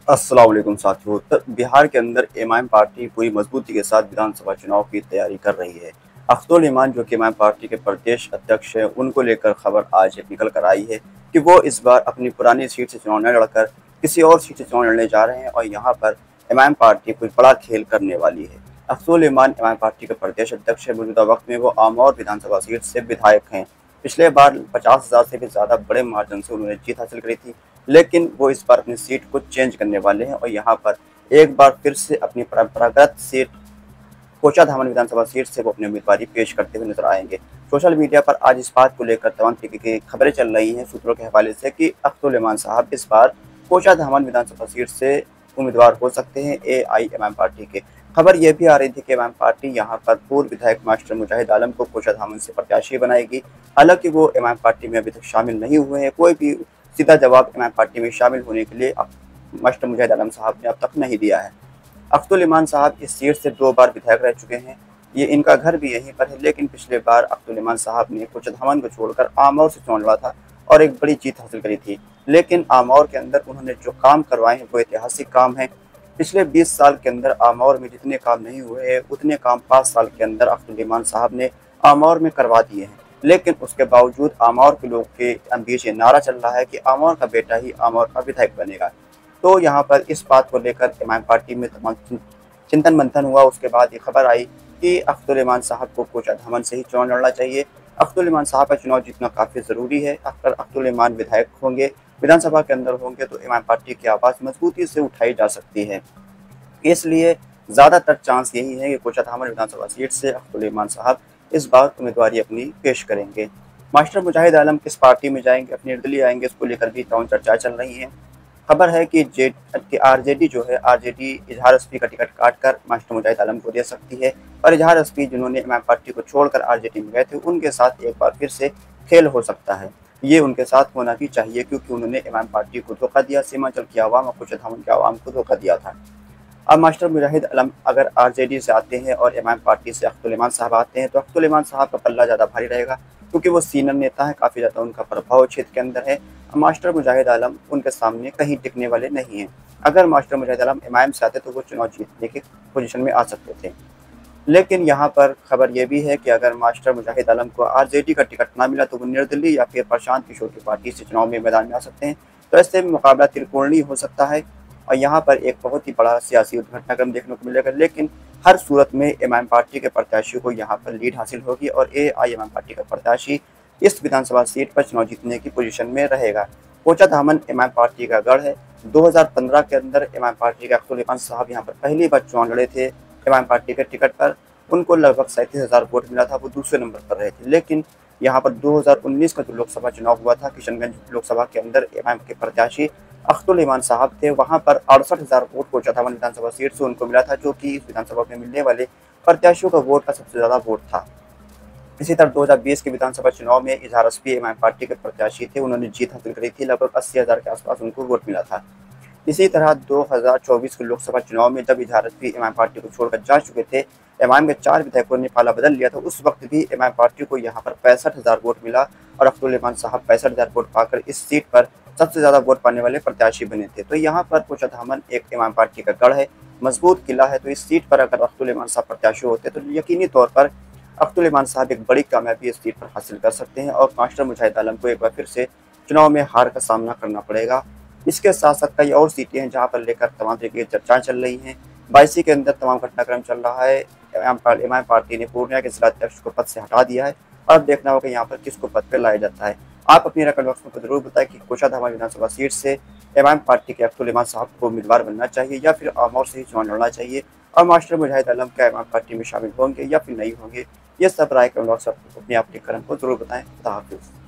अस्सलाम वालेकुम साथियों। बिहार के अंदर इमाम पार्टी पूरी मजबूती के साथ विधानसभा चुनाव की तैयारी कर रही है। अख्तुल इमान जो कि इमाम पार्टी के प्रदेश अध्यक्ष हैं, उनको लेकर खबर आज निकल कर आई है कि वो इस बार अपनी पुरानी सीट से चुनाव न लड़कर किसी और सीट से चुनाव लड़ने जा रहे हैं और यहाँ पर इमाम पार्टी कोई बड़ा खेल करने वाली है। अख्तुल इमान इमाम पार्टी के प्रदेश अध्यक्ष है। मौजूदा वक्त में वो आमौर विधानसभा सीट से विधायक हैं। पिछले बार 50,000 से भी ज़्यादा बड़े मार्जिन से उन्होंने जीत हासिल करी थी, लेकिन वो इस बार अपनी सीट को चेंज करने वाले हैं और यहाँ पर एक बार फिर से अपनी परंपरागत सीट कोचाधामन विधानसभा सीट से वो अपनी उम्मीदवारी पेश करते हुए नजर आएंगे। सोशल मीडिया पर आज इस बात को लेकर तमाम तरीके की खबरें चल रही हैं सूत्रों के हवाले से कि अख्तुल इमान साहब इस बार कोचाधामन विधानसभा सीट से उम्मीदवार हो सकते हैं AIMM पार्टी के। खबर यह भी आ रही थी कि इमाम पार्टी यहाँ पर पूर्व विधायक मास्टर मुजाहिद आलम को कोचाधामन से प्रत्याशी बनाएगी। हालांकि वो इमाम पार्टी में अभी तक शामिल नहीं हुए हैं। कोई भी सीधा जवाब इमाम पार्टी में शामिल होने के लिए मास्टर मुजाहिद आलम साहब ने अब तक नहीं दिया है। अख्तुल इमान साहब इस सीट से 2 बार विधायक रह चुके हैं। ये इनका घर भी यहीं पर है, लेकिन पिछले बार अख्तुल इमान साहब ने कोचाधामन को छोड़कर आमौर से चुनाव लड़ा था और एक बड़ी जीत हासिल करी थी। लेकिन आमौर के अंदर उन्होंने जो काम करवाए हैं वो ऐतिहासिक काम है। पिछले 20 साल के अंदर आमौर में जितने काम नहीं हुए हैं उतने काम 5 साल के अंदर अख्तुल इमान साहब ने आमौर में करवा दिए हैं। लेकिन उसके बावजूद आमौर के लोग के बीच ये नारा चल रहा है कि आमौर का बेटा ही आमौर का विधायक बनेगा। तो यहाँ पर इस बात को लेकर इमाम पार्टी में तमाम चिंतन मंथन हुआ। उसके बाद ये खबर आई कि अख्तुल इमान साहब को कोचाधामन से ही चुनाव लड़ना चाहिए। अख्तुल इमान साहब का चुनाव जीतना काफ़ी ज़रूरी है। अगर अख्तुल इमान विधायक होंगे, विधानसभा के अंदर होंगे, तो इमाम पार्टी की आवाज़ मजबूती से उठाई जा सकती है। इसलिए ज़्यादातर चांस यही है कि कोचाधामन विधानसभा सीट से अख्तुल इमान साहब इस बार उम्मीदवारी अपनी पेश करेंगे। मास्टर मुजाहिद आलम किस पार्टी में जाएंगे, अपनी निर्दलीय आएंगे, इसको लेकर भी तमाम चर्चा चल रही है। खबर है कि RJD जो है, RJD इजहार एसपी का टिकट काटकर मास्टर मुजाहिद आलम को दे सकती है और इजहार एसपी जिन्होंने इमाम पार्टी को छोड़कर RJD में गए थे, उनके साथ एक बार फिर से खेल हो सकता है। ये उनके साथ होना भी चाहिए क्योंकि उन्होंने इमाम पार्टी को धोखा दिया, सीमांचल की आवाम और कोचाधामन की आवाम को धोखा दिया था। अब मास्टर मुजाहिद आलम अगर RJD से आते हैं और इमाम पार्टी से अख्तुल इमान साहब आते हैं तो अख्तुल इमान साहब का पल्ला ज़्यादा भारी रहेगा क्योंकि वो सीनियर नेता है, काफ़ी ज़्यादा उनका प्रभाव क्षेत्र के अंदर है। मास्टर मुजाहिद आलम उनके सामने कहीं टिकने वाले नहीं हैं। अगर मास्टर मुजाहिद आलम इमाम से आते तो वो चुनाव जीतने की पोजीशन में आ सकते थे। लेकिन यहाँ पर खबर यह भी है कि अगर मास्टर मुजाहिद आलम को RJD का टिकट ना मिला तो वो निर्दलीय या फिर प्रशांत किशोर की पार्टी से चुनाव में मैदान में आ सकते हैं। तो ऐसे में मुकाबला त्रिकोणीय हो सकता है और यहाँ पर एक बहुत ही बड़ा सियासी घटनाक्रम देखने को मिलेगा। लेकिन हर सूरत में इमाम पार्टी के प्रत्याशी को यहाँ पर लीड हासिल होगी और AIMM पार्टी का प्रत्याशी इस विधानसभा सीट पर चुनाव जीतने की पोजीशन में रहेगा। कोचाधामन इमाम पार्टी का गढ़ है। 2015 के अंदर इमाम पार्टी के अख्तुल इमान साहब यहाँ पर पहली बार चुनाव लड़े थे इमाम पार्टी के टिकट पर। उनको लगभग 37,000 वोट मिला था, वो दूसरे नंबर पर रहे थे। लेकिन यहाँ पर 2019 का जो लोकसभा चुनाव हुआ था, किशनगंज लोकसभा के अंदर इमाम के प्रत्याशी अख्तुल इमान साहब थे। वहाँ पर 68,000 वोट कोचाधामन विधानसभा सीट से उनको मिला था, जो कि इस विधानसभा में मिलने वाले प्रत्याशियों का वोट का सबसे ज़्यादा वोट था। इसी तरह 2020 के विधानसभा चुनाव में इजहार एसपी इमाम पार्टी के प्रत्याशी थे, उन्होंने जीत हासिल करी थी। लगभग 80,000 के आसपास उनको वोट मिला था। इसी तरह 2024 के लोकसभा चुनाव में जब इजहार एसपी इमाम पार्टी को छोड़कर जा चुके थे, इमाम के 4 विधायकों ने पाला बदल लिया था, उस वक्त भी इमाम पार्टी को यहाँ पर 65,000 वोट मिला और अख्तुल इमान साहब 65,000 वोट पाकर इस सीट पर सबसे ज़्यादा वोट पाने वाले प्रत्याशी बने थे। तो यहाँ पर कोचाधामन एक इमाम पार्टी का गढ़ है, मजबूत किला है। तो इस सीट पर अगर अख्तुल इमान साहब प्रत्याशी होते तो यकीनी तौर पर अख्तुल इमान साहब एक बड़ी कामयाबी इस सीट पर हासिल कर सकते हैं और मास्टर मुजाहिद आलम को एक बार फिर से चुनाव में हार का सामना करना पड़ेगा। इसके साथ साथ कई और सीटें हैं जहाँ पर लेकर तमाम तरीके की चर्चाएं चल रही हैं। 22 के अंदर तमाम घटनाक्रम चल रहा है। इमाम पार्टी ने पूर्णिया के जिलाध्यक्ष को पद से हटा दिया है और अब देखना होगा यहाँ पर किसको पद पर लाया जाता है। आप अपनी रकम बॉक्स में जरूर बताएं कि कोचाधामन विधानसभा सीट से इमाम पार्टी के अख्तुल इमान साहब को उम्मीदवार बनना चाहिए या फिर आमौर से ही चुनाव लड़ना चाहिए और मास्टर मुजाहिद आलम क्या इमाम पार्टी में शामिल होंगे या फिर नहीं होंगे। ये सब राय कमेंट बॉक्स अपने आप लिखकर हमको जरूर बताएं। खुदा हाफिज़।